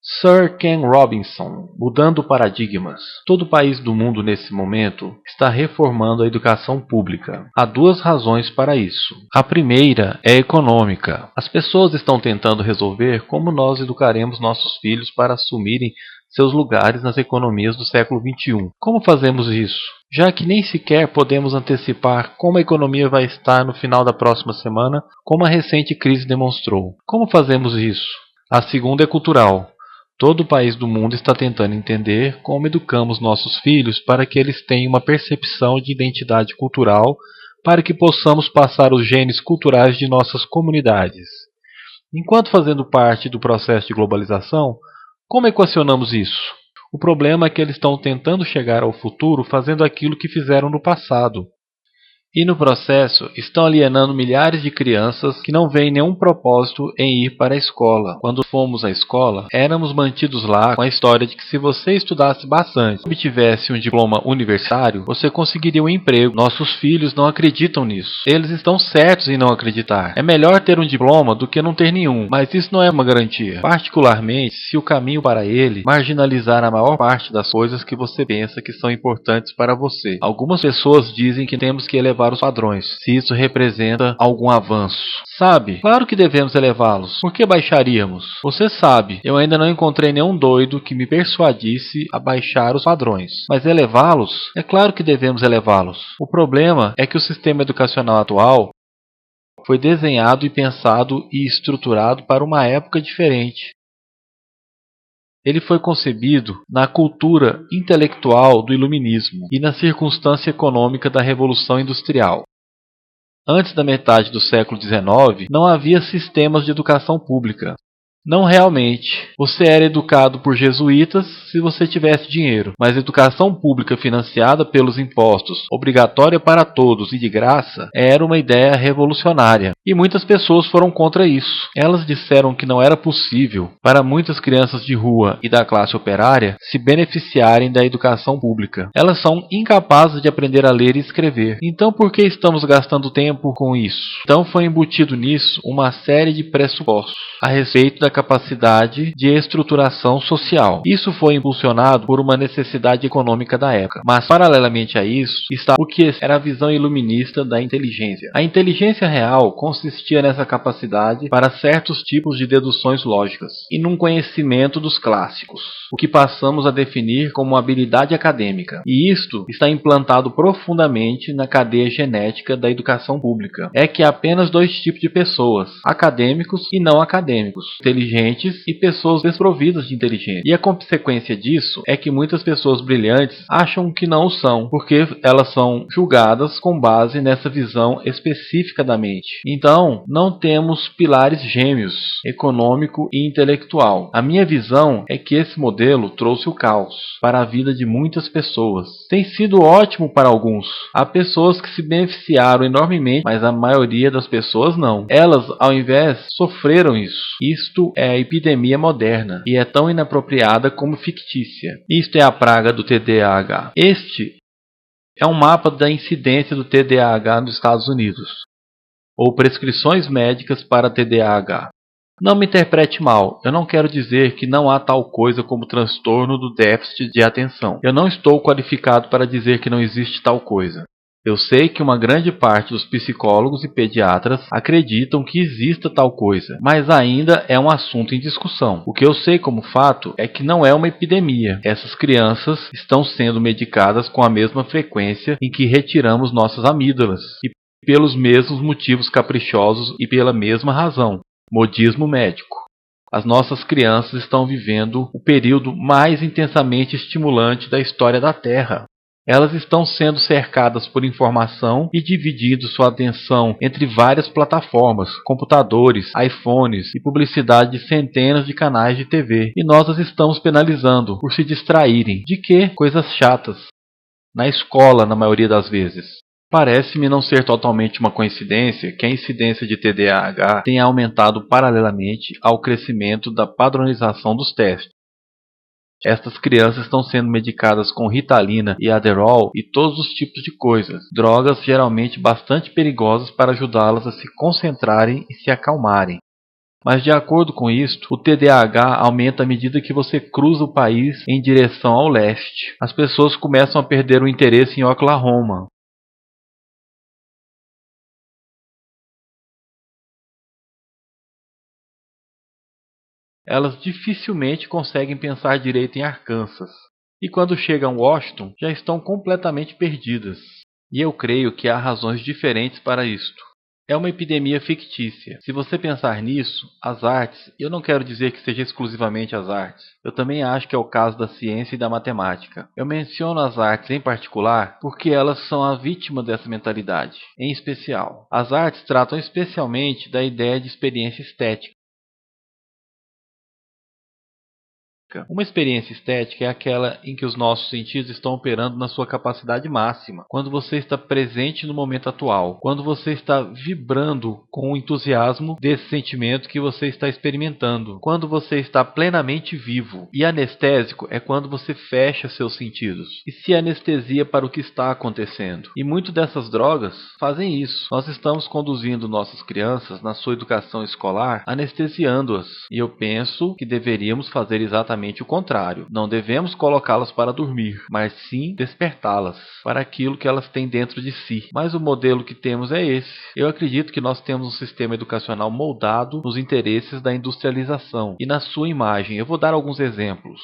Sir Ken Robinson, mudando paradigmas. Todo país do mundo nesse momento está reformando a educação pública. Há duas razões para isso. A primeira é econômica. As pessoas estão tentando resolver como nós educaremos nossos filhos para assumirem seus lugares nas economias do século XXI. Como fazemos isso? Já que nem sequer podemos antecipar como a economia vai estar no final da próxima semana, como a recente crise demonstrou. Como fazemos isso? A segunda é cultural. Todo país do mundo está tentando entender como educamos nossos filhos para que eles tenham uma percepção de identidade cultural, para que possamos passar os genes culturais de nossas comunidades. Enquanto fazendo parte do processo de globalização, como equacionamos isso? O problema é que eles estão tentando chegar ao futuro fazendo aquilo que fizeram no passado. E no processo estão alienando milhares de crianças que não veem nenhum propósito em ir para a escola. Quando fomos à escola, éramos mantidos lá com a história de que se você estudasse bastante e obtivesse um diploma universitário, você conseguiria um emprego. Nossos filhos não acreditam nisso. Eles estão certos em não acreditar. É melhor ter um diploma do que não ter nenhum, mas isso não é uma garantia. Particularmente, se o caminho para ele marginalizar a maior parte das coisas que você pensa que são importantes para você. Algumas pessoas dizem que temos que elevar os padrões, se isso representa algum avanço. Sabe, claro que devemos elevá-los. Por que baixaríamos? Você sabe, eu ainda não encontrei nenhum doido que me persuadisse a baixar os padrões. Mas elevá-los? É claro que devemos elevá-los. O problema é que o sistema educacional atual foi desenhado e pensado e estruturado para uma época diferente. Ele foi concebido na cultura intelectual do iluminismo e na circunstância econômica da Revolução Industrial. Antes da metade do século XIX, não havia sistemas de educação pública. Não realmente. Você era educado por jesuítas se você tivesse dinheiro, mas educação pública financiada pelos impostos, obrigatória para todos e de graça, era uma ideia revolucionária. E muitas pessoas foram contra isso. Elas disseram que não era possível para muitas crianças de rua e da classe operária se beneficiarem da educação pública. Elas são incapazes de aprender a ler e escrever. Então por que estamos gastando tempo com isso? Então foi embutido nisso uma série de pressupostos a respeito da capacidade de estruturação social. Isso foi impulsionado por uma necessidade econômica da época. Mas, paralelamente a isso, está o que era a visão iluminista da inteligência. A inteligência real consistia nessa capacidade para certos tipos de deduções lógicas e num conhecimento dos clássicos, o que passamos a definir como habilidade acadêmica. E isto está implantado profundamente na cadeia genética da educação pública. É que há apenas dois tipos de pessoas, acadêmicos e não acadêmicos, inteligentes e pessoas desprovidas de inteligência. E a consequência disso é que muitas pessoas brilhantes acham que não o são, porque elas são julgadas com base nessa visão específica da mente. Então, não temos pilares gêmeos, econômico e intelectual. A minha visão é que esse modelo trouxe o caos para a vida de muitas pessoas. Tem sido ótimo para alguns. Há pessoas que se beneficiaram enormemente, mas a maioria das pessoas não. Elas, ao invés, sofreram isso. Isto é a epidemia moderna e é tão inapropriada como fictícia. Isto é a praga do TDAH. Este é um mapa da incidência do TDAH nos Estados Unidos, ou prescrições médicas para TDAH. Não me interprete mal, eu não quero dizer que não há tal coisa como transtorno do déficit de atenção. Eu não estou qualificado para dizer que não existe tal coisa. Eu sei que uma grande parte dos psicólogos e pediatras acreditam que exista tal coisa, mas ainda é um assunto em discussão. O que eu sei como fato é que não é uma epidemia. Essas crianças estão sendo medicadas com a mesma frequência em que retiramos nossas amígdalas, e pelos mesmos motivos caprichosos e pela mesma razão. Modismo médico. As nossas crianças estão vivendo o período mais intensamente estimulante da história da Terra. Elas estão sendo cercadas por informação e dividindo sua atenção entre várias plataformas, computadores, iPhones e publicidade de centenas de canais de TV. E nós as estamos penalizando por se distraírem. De quê? Coisas chatas. Na escola, na maioria das vezes. Parece-me não ser totalmente uma coincidência que a incidência de TDAH tenha aumentado paralelamente ao crescimento da padronização dos testes. Estas crianças estão sendo medicadas com Ritalina e Adderall e todos os tipos de coisas, drogas geralmente bastante perigosas para ajudá-las a se concentrarem e se acalmarem. Mas de acordo com isto, o TDAH aumenta à medida que você cruza o país em direção ao leste. As pessoas começam a perder o interesse em Oklahoma. Elas dificilmente conseguem pensar direito em Arkansas. E quando chegam a Washington, já estão completamente perdidas. E eu creio que há razões diferentes para isto. É uma epidemia fictícia. Se você pensar nisso, as artes, eu não quero dizer que seja exclusivamente as artes. Eu também acho que é o caso da ciência e da matemática. Eu menciono as artes em particular porque elas são a vítima dessa mentalidade. Em especial, as artes tratam especialmente da ideia de experiência estética. Uma experiência estética é aquela em que os nossos sentidos estão operando na sua capacidade máxima, quando você está presente no momento atual, quando você está vibrando com o entusiasmo desse sentimento que você está experimentando, quando você está plenamente vivo. E anestésico é quando você fecha seus sentidos e se anestesia para o que está acontecendo. E muitas dessas drogas fazem isso. Nós estamos conduzindo nossas crianças na sua educação escolar, anestesiando-as. E eu penso que deveríamos fazer exatamente o contrário. Não devemos colocá-las para dormir, mas sim despertá-las para aquilo que elas têm dentro de si. Mas o modelo que temos é esse. Eu acredito que nós temos um sistema educacional moldado nos interesses da industrialização e na sua imagem. Eu vou dar alguns exemplos.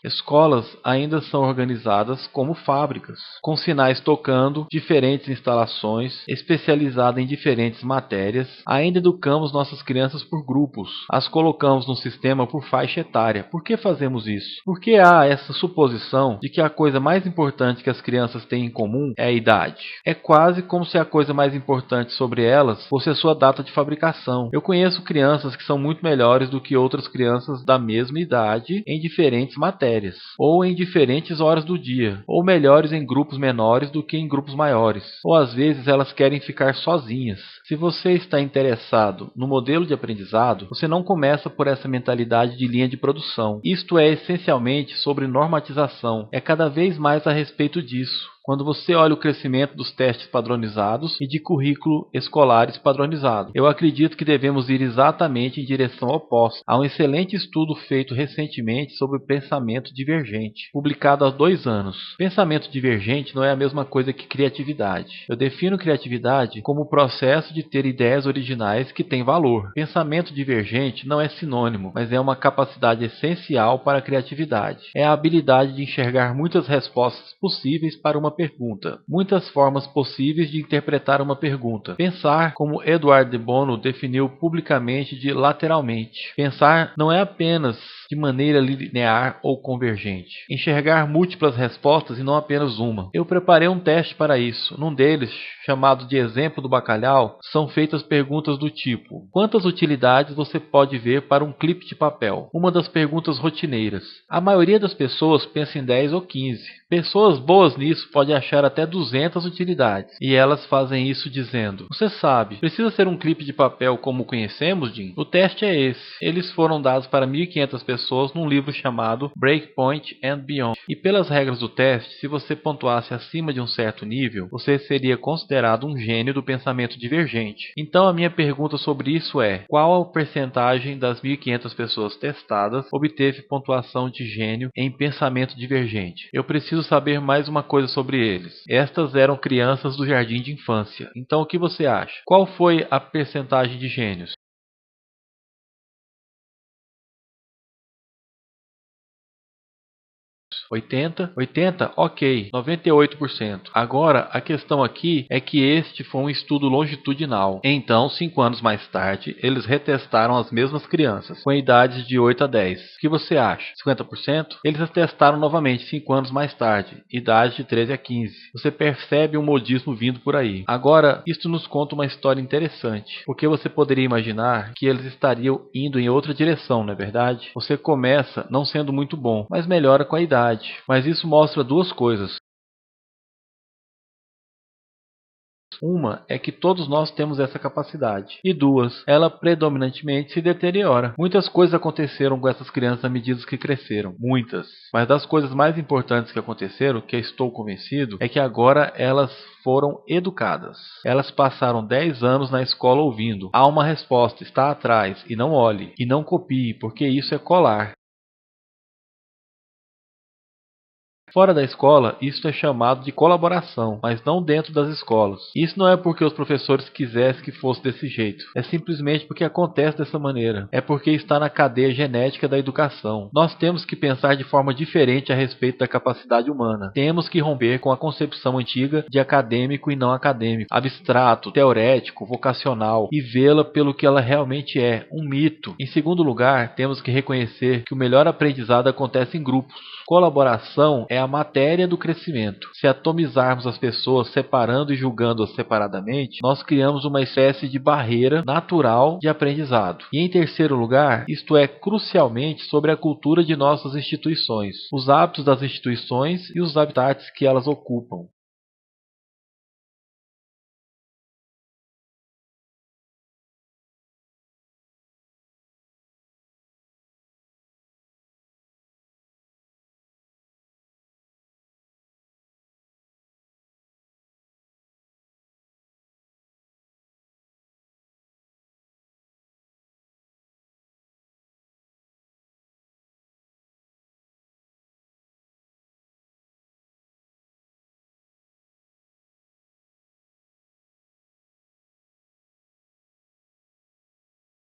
Escolas ainda são organizadas como fábricas, com sinais tocando, diferentes instalações, especializadas em diferentes matérias. Ainda educamos nossas crianças por grupos, as colocamos no sistema por faixa etária. Por que fazemos isso? Porque há essa suposição de que a coisa mais importante que as crianças têm em comum é a idade. É quase como se a coisa mais importante sobre elas fosse a sua data de fabricação. Eu conheço crianças que são muito melhores do que outras crianças da mesma idade em diferentes matérias, ou em diferentes horas do dia, ou melhores em grupos menores do que em grupos maiores, ou às vezes elas querem ficar sozinhas. Se você está interessado no modelo de aprendizado, você não começa por essa mentalidade de linha de produção. Isto é essencialmente sobre normatização, é cada vez mais a respeito disso. Quando você olha o crescimento dos testes padronizados e de currículo escolares padronizados, eu acredito que devemos ir exatamente em direção oposta. Há um excelente estudo feito recentemente sobre o pensamento divergente, publicado há 2 anos. Pensamento divergente não é a mesma coisa que criatividade. Eu defino criatividade como o processo de ter ideias originais que têm valor. Pensamento divergente não é sinônimo, mas é uma capacidade essencial para a criatividade. É a habilidade de enxergar muitas respostas possíveis para uma pergunta, muitas formas possíveis de interpretar uma pergunta. Pensar, como Edward de Bono definiu publicamente, de lateralmente. Pensar não é apenas de maneira linear ou convergente. Enxergar múltiplas respostas e não apenas uma. Eu preparei um teste para isso. Num deles, chamado de exemplo do bacalhau, são feitas perguntas do tipo: quantas utilidades você pode ver para um clipe de papel? Uma das perguntas rotineiras. A maioria das pessoas pensa em 10 ou 15. Pessoas boas nisso podem achar até 200 utilidades. E elas fazem isso dizendo: você sabe, precisa ser um clipe de papel como o conhecemos, Jim? O teste é esse. Eles foram dados para 1.500 pessoas num livro chamado Breakpoint and Beyond. E pelas regras do teste, se você pontuasse acima de um certo nível, você seria considerado um gênio do pensamento divergente. Então a minha pergunta sobre isso é: qual a percentagem das 1.500 pessoas testadas obteve pontuação de gênio em pensamento divergente? Eu preciso saber mais uma coisa sobre eles. Estas eram crianças do jardim de infância. Então o que você acha? Qual foi a percentagem de gênios? 80? 80? Ok. 98%. Agora, a questão aqui é que este foi um estudo longitudinal. Então, 5 anos mais tarde, eles retestaram as mesmas crianças, com idades de 8 a 10. O que você acha? 50%? Eles as testaram novamente 5 anos mais tarde, idade de 13 a 15. Você percebe um modismo vindo por aí. Agora, isto nos conta uma história interessante, porque você poderia imaginar que eles estariam indo em outra direção, não é verdade? Você começa não sendo muito bom, mas melhora com a idade. Mas isso mostra duas coisas. Uma é que todos nós temos essa capacidade. E duas, ela predominantemente se deteriora. Muitas coisas aconteceram com essas crianças à medida que cresceram. Muitas. Mas das coisas mais importantes que aconteceram, que eu estou convencido, é que agora elas foram educadas. Elas passaram 10 anos na escola ouvindo. Há uma resposta, está atrás, e não olhe, e não copie, porque isso é colar. Fora da escola, isso é chamado de colaboração, mas não dentro das escolas. Isso não é porque os professores quisessem que fosse desse jeito. É simplesmente porque acontece dessa maneira. É porque está na cadeia genética da educação. Nós temos que pensar de forma diferente a respeito da capacidade humana. Temos que romper com a concepção antiga de acadêmico e não acadêmico, abstrato, teorético, vocacional, e vê-la pelo que ela realmente é, um mito. Em segundo lugar, temos que reconhecer que o melhor aprendizado acontece em grupos. Colaboração é a matéria do crescimento. Se atomizarmos as pessoas separando e julgando-as separadamente, nós criamos uma espécie de barreira natural de aprendizado. E em terceiro lugar, isto é crucialmente sobre a cultura de nossas instituições, os hábitos das instituições e os habitats que elas ocupam.